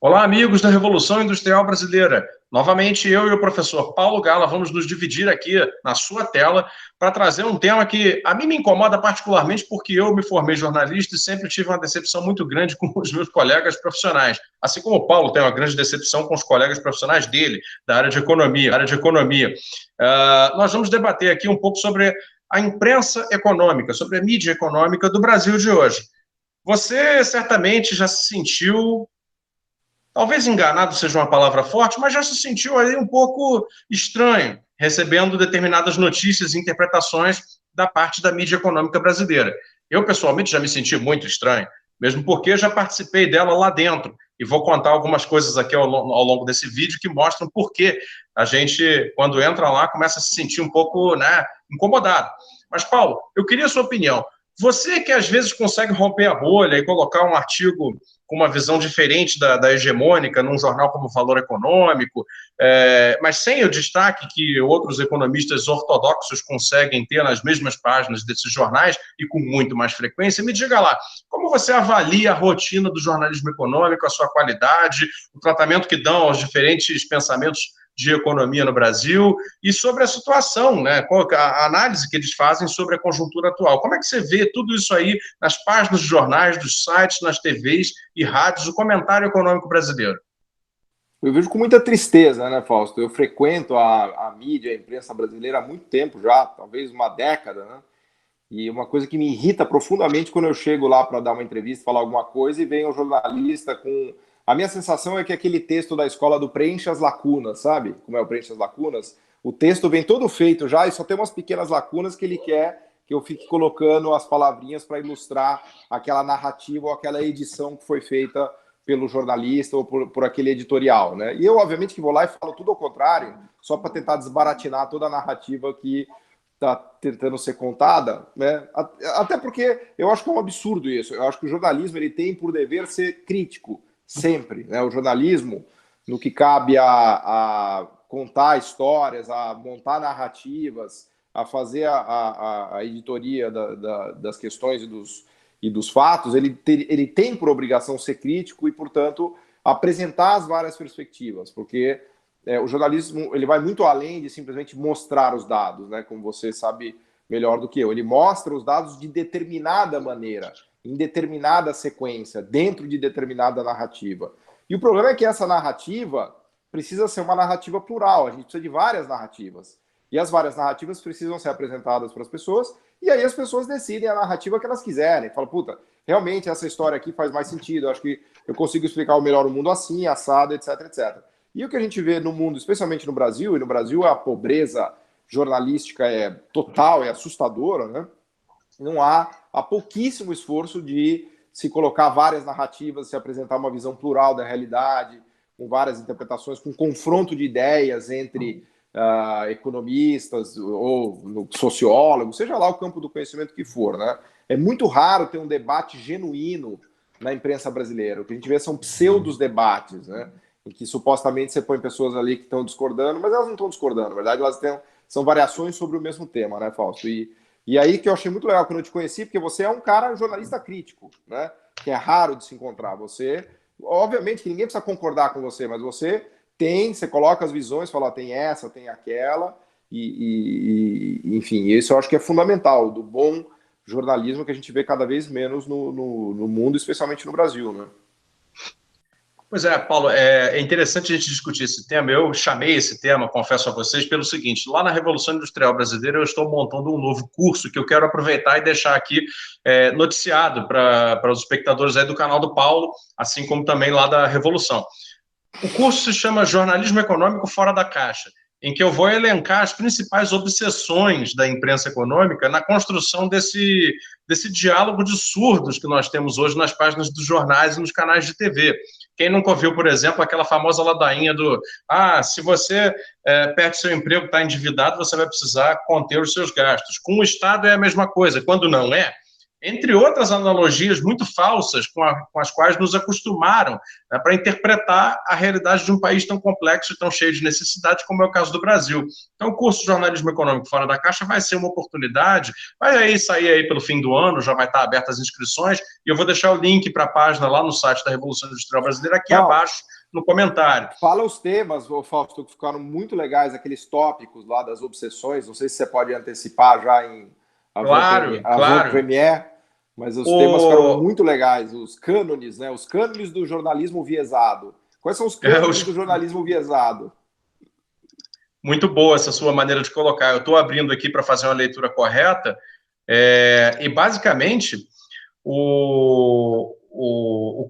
Olá, amigos da Revolução Industrial Brasileira. Novamente, eu e o professor Paulo Gala vamos nos dividir aqui na sua tela para trazer um tema que a mim me incomoda particularmente porque eu me formei jornalista e sempre tive uma decepção muito grande com os meus colegas profissionais. Assim como o Paulo tem uma grande decepção com os colegas profissionais dele, da área de economia. Nós vamos debater aqui um pouco sobre a imprensa econômica, sobre a mídia econômica do Brasil de hoje. Você certamente já se sentiu, talvez enganado seja uma palavra forte, mas já se sentiu aí um pouco estranho, recebendo determinadas notícias e interpretações da parte da mídia econômica brasileira. Eu, pessoalmente, já me senti muito estranho, mesmo porque já participei dela lá dentro, e vou contar algumas coisas aqui ao longo desse vídeo que mostram por que a gente, quando entra lá, começa a se sentir um pouco, incomodado. Mas, Paulo, eu queria a sua opinião. Você que às vezes consegue romper a bolha e colocar um artigo com uma visão diferente da hegemônica num jornal como Valor Econômico, mas sem o destaque que outros economistas ortodoxos conseguem ter nas mesmas páginas desses jornais e com muito mais frequência, me diga lá, como você avalia a rotina do jornalismo econômico, a sua qualidade, o tratamento que dão aos diferentes pensamentos de economia no Brasil e sobre a situação, né? A análise que eles fazem sobre a conjuntura atual. Como é que você vê tudo isso aí nas páginas dos jornais, dos sites, nas TVs e rádios, o comentário econômico brasileiro? Eu vejo com muita tristeza, né, Fausto? Eu frequento a mídia, a imprensa brasileira há muito tempo já, talvez uma década, né? E uma coisa que me irrita profundamente quando eu chego lá para dar uma entrevista, falar alguma coisa e vem um jornalista com... A minha sensação é que aquele texto da escola do preenche as lacunas, sabe? Como é o preenche as lacunas? O texto vem todo feito já e só tem umas pequenas lacunas que ele quer que eu fique colocando as palavrinhas para ilustrar aquela narrativa ou aquela edição que foi feita pelo jornalista ou por aquele editorial, né? E eu, obviamente, que vou lá e falo tudo ao contrário, só para tentar desbaratinar toda a narrativa que está tentando ser contada, né? Até porque eu acho que é um absurdo isso. Eu acho que o jornalismo ele tem por dever ser crítico, sempre, né? O jornalismo, no que cabe a contar histórias, a montar narrativas, a fazer a editoria das questões e dos fatos, ele tem por obrigação ser crítico e, portanto, apresentar as várias perspectivas, porque o jornalismo ele vai muito além de simplesmente mostrar os dados, né? Como você sabe melhor do que eu. Ele mostra os dados de determinada maneira, em determinada sequência, dentro de determinada narrativa. E o problema é que essa narrativa precisa ser uma narrativa plural, a gente precisa de várias narrativas. E as várias narrativas precisam ser apresentadas para as pessoas, e aí as pessoas decidem a narrativa que elas quiserem. Falam, puta, realmente essa história aqui faz mais sentido, eu acho que eu consigo explicar melhor o mundo assim, assado, etc, etc. E o que a gente vê no mundo, especialmente no Brasil, e no Brasil a pobreza jornalística é total, é assustadora, né? Não há pouquíssimo esforço de se colocar várias narrativas, se apresentar uma visão plural da realidade, com várias interpretações, com confronto de ideias entre economistas ou sociólogos, seja lá o campo do conhecimento que for, né? É muito raro ter um debate genuíno na imprensa brasileira. O que a gente vê são pseudos-debates, né? Em que supostamente você põe pessoas ali que estão discordando, mas elas não estão discordando, na verdade elas são variações sobre o mesmo tema, né, Fausto? E aí que eu achei muito legal quando eu te conheci, porque você é um cara jornalista crítico, né? Que é raro de se encontrar. Você, obviamente que ninguém precisa concordar com você, mas você coloca as visões, fala, tem essa, tem aquela, enfim, isso eu acho que é fundamental do bom jornalismo que a gente vê cada vez menos no mundo, especialmente no Brasil, né? Pois é, Paulo, é interessante a gente discutir esse tema. Eu chamei esse tema, confesso a vocês, pelo seguinte: lá na Revolução Industrial Brasileira eu estou montando um novo curso que eu quero aproveitar e deixar aqui noticiado para os espectadores aí do canal do Paulo, assim como também lá da Revolução. O curso se chama Jornalismo Econômico Fora da Caixa, em que eu vou elencar as principais obsessões da imprensa econômica na construção desse diálogo de surdos que nós temos hoje nas páginas dos jornais e nos canais de TV. Quem nunca ouviu, por exemplo, aquela famosa ladainha do se você perde seu emprego, está endividado, você vai precisar conter os seus gastos. Com o Estado é a mesma coisa. Quando não é, entre outras analogias muito falsas com as quais nos acostumaram, né, para interpretar a realidade de um país tão complexo e tão cheio de necessidades como é o caso do Brasil. Então, o curso de Jornalismo Econômico Fora da Caixa vai ser uma oportunidade, vai aí sair aí pelo fim do ano, já vai estar abertas as inscrições, e eu vou deixar o link para a página lá no site da Revolução Industrial Brasileira aqui abaixo, no comentário. Fala os temas, Fausto, que ficaram muito legais, aqueles tópicos lá das obsessões, não sei se você pode antecipar já em Claro. Premier, mas os temas ficaram muito legais, os cânones, né? Os cânones do jornalismo viesado. Quais são os cânones do jornalismo viesado? Muito boa essa sua maneira de colocar. Eu estou abrindo aqui para fazer uma leitura correta, e basicamente o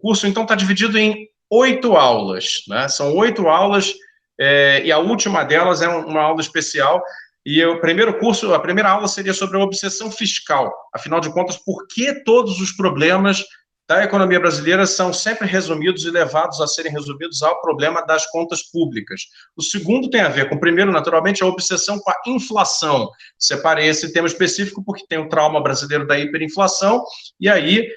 curso então está dividido em 8 aulas, né? São 8 aulas, e a última delas é uma aula especial. E o primeiro curso, a primeira aula seria sobre a obsessão fiscal. Afinal de contas, por que todos os problemas da economia brasileira são sempre resumidos e levados a serem resumidos ao problema das contas públicas? O segundo tem a ver com, o primeiro, naturalmente, a obsessão com a inflação. Separei esse tema específico porque tem o trauma brasileiro da hiperinflação, e aí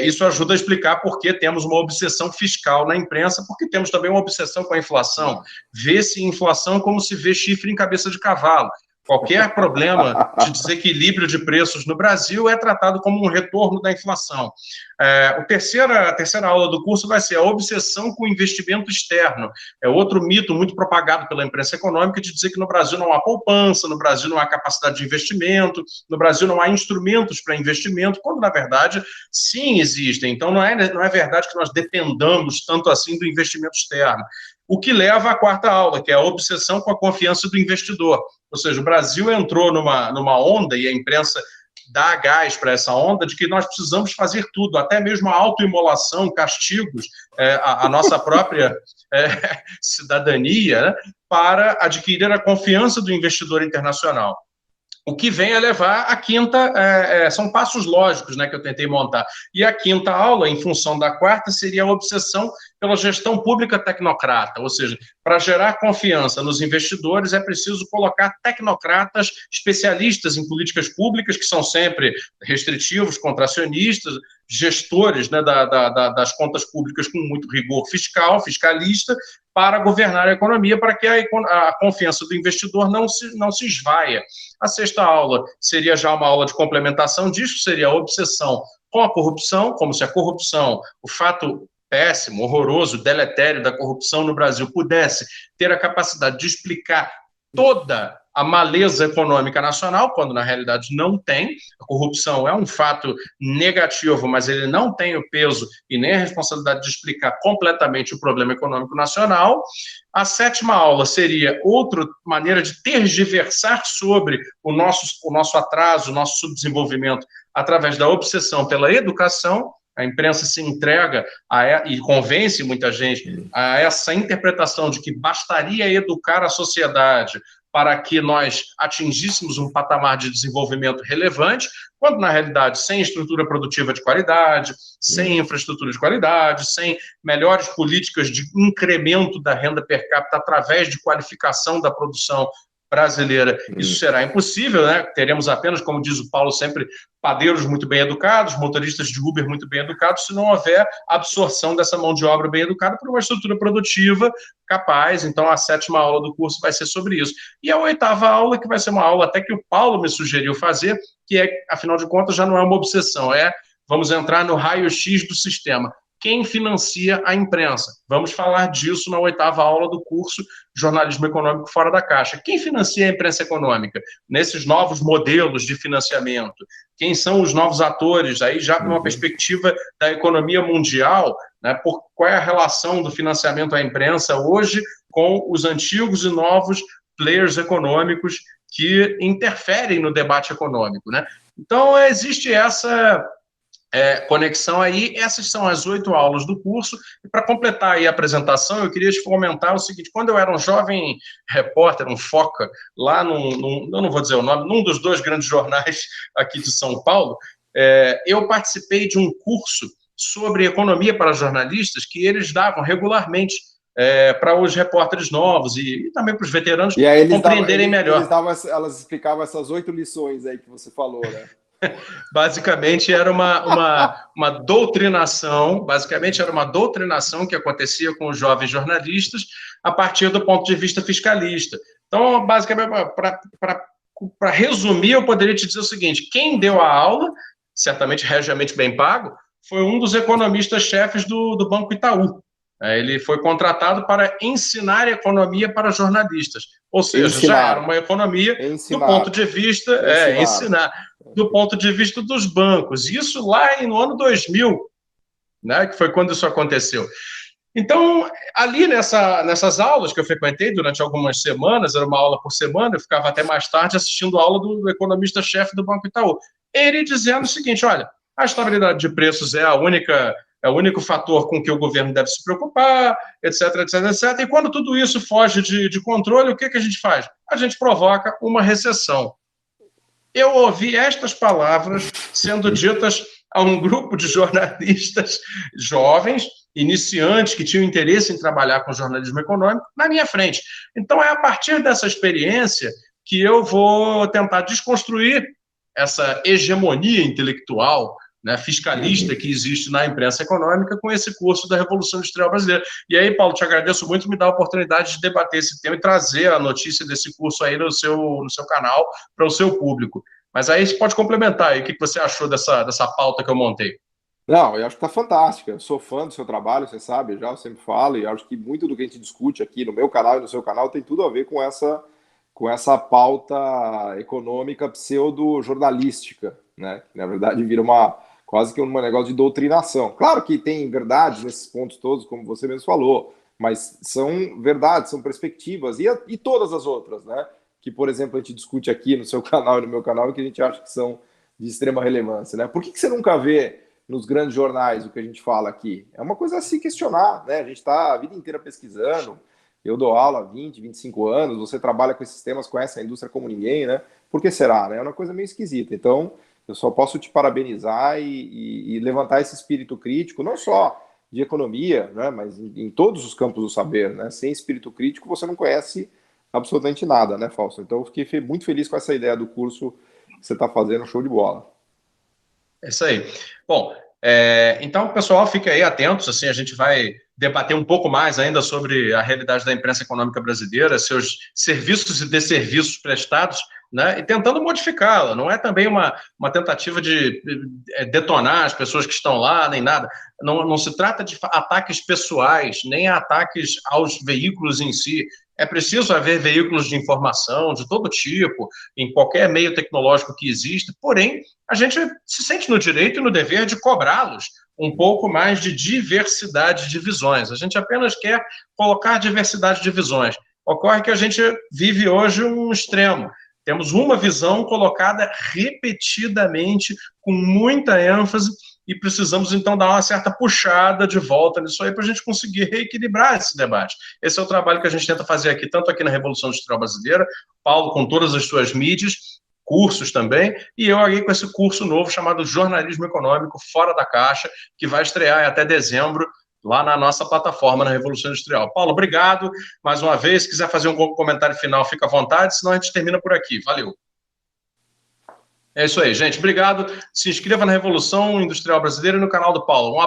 isso ajuda a explicar por que temos uma obsessão fiscal na imprensa, porque temos também uma obsessão com a inflação. Vê-se inflação como se vê chifre em cabeça de cavalo. Qualquer problema de desequilíbrio de preços no Brasil é tratado como um retorno da inflação. A terceira aula do curso vai ser a obsessão com o investimento externo. É outro mito muito propagado pela imprensa econômica de dizer que no Brasil não há poupança, no Brasil não há capacidade de investimento, no Brasil não há instrumentos para investimento, quando, na verdade, sim existem. Então, não é verdade que nós dependamos tanto assim do investimento externo. O que leva à quarta aula, que é a obsessão com a confiança do investidor. Ou seja, o Brasil entrou numa onda, e a imprensa dá gás para essa onda, de que nós precisamos fazer tudo, até mesmo a autoimolação, castigos, a nossa própria cidadania, né, para adquirir a confiança do investidor internacional. O que vem a levar a quinta, são passos lógicos, né, que eu tentei montar. E a quinta aula, em função da quarta, seria a obsessão pela gestão pública tecnocrata, ou seja, para gerar confiança nos investidores é preciso colocar tecnocratas especialistas em políticas públicas, que são sempre restritivos, contracionistas, gestores, né, das contas públicas com muito rigor fiscal, fiscalista, para governar a economia, para que a confiança do investidor não se esvaia. A sexta aula seria já uma aula de complementação disso, seria a obsessão com a corrupção, como se a corrupção, o fato péssimo, horroroso, deletério da corrupção no Brasil pudesse ter a capacidade de explicar toda a maleza econômica nacional, quando na realidade não tem. A corrupção é um fato negativo, mas ele não tem o peso e nem a responsabilidade de explicar completamente o problema econômico nacional. A sétima aula seria outra maneira de tergiversar sobre o nosso atraso, o nosso subdesenvolvimento, através da obsessão pela educação. A imprensa se entrega e convence muita gente a essa interpretação de que bastaria educar a sociedade para que nós atingíssemos um patamar de desenvolvimento relevante, quando, na realidade, sem estrutura produtiva de qualidade, sem infraestrutura de qualidade, sem melhores políticas de incremento da renda per capita através de qualificação da produção brasileira, isso será impossível, né? Teremos apenas, como diz o Paulo sempre, padeiros muito bem educados, motoristas de Uber muito bem educados, se não houver absorção dessa mão de obra bem educada por uma estrutura produtiva capaz. Então, a sétima aula do curso vai ser sobre isso. E a oitava aula, que vai ser uma aula até que o Paulo me sugeriu fazer, que é, afinal de contas, já não é uma obsessão, vamos entrar no raio-x do sistema. Quem financia a imprensa? Vamos falar disso na oitava aula do curso Jornalismo Econômico Fora da Caixa. Quem financia a imprensa econômica? Nesses novos modelos de financiamento. Quem são os novos atores? Aí já com uma perspectiva da economia mundial, né, qual é a relação do financiamento à imprensa hoje com os antigos e novos players econômicos que interferem no debate econômico, né? Então, existe essa conexão aí. Essas são as 8 aulas do curso. E para completar aí a apresentação, eu queria te comentar o seguinte: quando eu era um jovem repórter, um foca, lá eu não vou dizer o nome, num dos 2 grandes jornais aqui de São Paulo, eu participei de um curso sobre economia para jornalistas que eles davam regularmente para os repórteres novos e também para os veteranos compreenderem melhor. Elas explicavam essas 8 lições aí que você falou, né? Basicamente era uma doutrinação, que acontecia com os jovens jornalistas a partir do ponto de vista fiscalista. Então, basicamente, para resumir, eu poderia te dizer o seguinte: quem deu a aula, certamente regiamente bem pago, foi um dos economistas-chefes do Banco Itaú. Ele foi contratado para ensinar economia para jornalistas. Ou seja, já era uma economia do ponto de vista... ensinar. Do ponto de vista dos bancos. Isso lá no ano 2000, né, que foi quando isso aconteceu. Então, ali nessas aulas que eu frequentei durante algumas semanas, era uma aula por semana, eu ficava até mais tarde assistindo a aula do economista-chefe do Banco Itaú. Ele dizendo o seguinte: olha, a estabilidade de preços é o único fator com que o governo deve se preocupar, etc, etc, etc. E quando tudo isso foge de controle, o que a gente faz? A gente provoca uma recessão. Eu ouvi estas palavras sendo ditas a um grupo de jornalistas jovens, iniciantes, que tinham interesse em trabalhar com jornalismo econômico, na minha frente. Então, é a partir dessa experiência que eu vou tentar desconstruir essa hegemonia intelectual, né, fiscalista que existe na imprensa econômica com esse curso da Revolução Industrial Brasileira. E aí, Paulo, te agradeço muito, me dá a oportunidade de debater esse tema e trazer a notícia desse curso aí no seu canal para o seu público. Mas aí você pode complementar aí, o que você achou dessa pauta que eu montei? Não, eu acho que está fantástica. Eu sou fã do seu trabalho, você sabe, eu sempre falo, e acho que muito do que a gente discute aqui no meu canal e no seu canal tem tudo a ver com essa pauta econômica pseudo-jornalística, né? Que, na verdade, vira quase que um negócio de doutrinação. Claro que tem verdades nesses pontos todos, como você mesmo falou, mas são verdades, são perspectivas, e todas as outras, né? Que, por exemplo, a gente discute aqui no seu canal e no meu canal, e que a gente acha que são de extrema relevância, né? Por que você nunca vê nos grandes jornais o que a gente fala aqui? É uma coisa a se questionar, né? A gente está a vida inteira pesquisando, eu dou aula há 20, 25 anos, você trabalha com esses temas, conhece a indústria como ninguém, né? Por que será, né? É uma coisa meio esquisita. Então, eu só posso te parabenizar e levantar esse espírito crítico, não só de economia, né? Mas em todos os campos do saber, né? Sem espírito crítico, você não conhece absolutamente nada, né, Fausto? Então, eu fiquei muito feliz com essa ideia do curso que você está fazendo, show de bola. É isso aí. Bom, então, pessoal, fique aí atentos, assim, a gente vai debater um pouco mais ainda sobre a realidade da imprensa econômica brasileira, seus serviços e desserviços prestados, né, e tentando modificá-la. Não é também uma tentativa de detonar as pessoas que estão lá, nem nada. Não se trata de ataques pessoais, nem ataques aos veículos em si. É preciso haver veículos de informação de todo tipo, em qualquer meio tecnológico que exista, porém, a gente se sente no direito e no dever de cobrá-los um pouco mais de diversidade de visões. A gente apenas quer colocar diversidade de visões. Ocorre que a gente vive hoje um extremo. Temos uma visão colocada repetidamente, com muita ênfase, e precisamos, então, dar uma certa puxada de volta nisso aí para a gente conseguir reequilibrar esse debate. Esse é o trabalho que a gente tenta fazer aqui, tanto aqui na Revolução Industrial Brasileira, Paulo com todas as suas mídias, cursos também, e eu aqui com esse curso novo chamado Jornalismo Econômico Fora da Caixa, que vai estrear até dezembro, lá na nossa plataforma, na Revolução Industrial. Paulo, obrigado mais uma vez. Se quiser fazer um comentário final, fica à vontade, senão a gente termina por aqui. Valeu. É isso aí, gente. Obrigado. Se inscreva na Revolução Industrial Brasileira e no canal do Paulo. Um abraço.